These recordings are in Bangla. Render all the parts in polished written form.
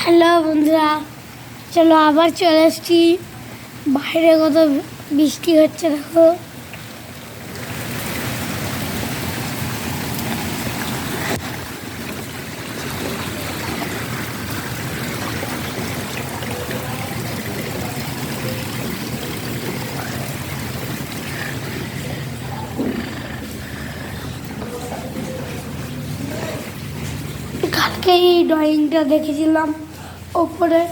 হ্যালো বন্ধুরা, চলো আবার চলে এসেছি। বাইরে কত বৃষ্টি হচ্ছে দেখো। কালকে এই ড্রয়িংটা দেখেছিলাম ওপরে।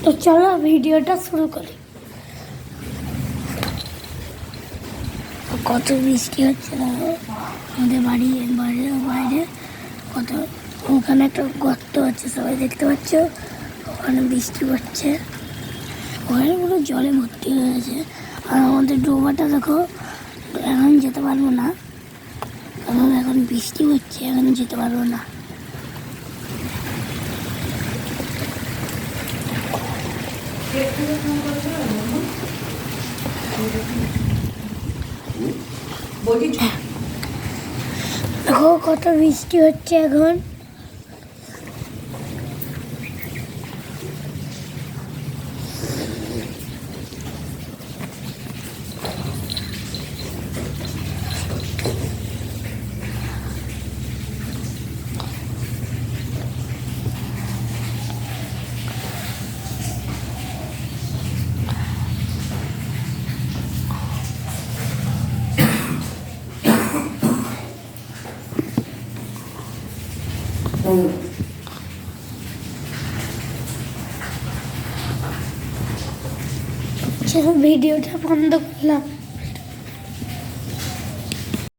তো চলো ভিডিওটা শুরু করি। কত বৃষ্টি হচ্ছে দেখো আমাদের বাড়ির বাইরে কত। ওখানে একটা গর্ত আছে, সবাই দেখতে পাচ্ছ, ওখানে বৃষ্টি পড়ছে, ওখানে পুরো জলে ভর্তি হয়ে গেছে। আর আমাদের ডোবাটা দেখো, এখন যেতে পারবো না কারণ এখন বৃষ্টি হচ্ছে, এখন যেতে পারবো না। দেখো কত বৃষ্টি হচ্ছে এখন। চলো ভিডিওটা বন্ধ করলাম।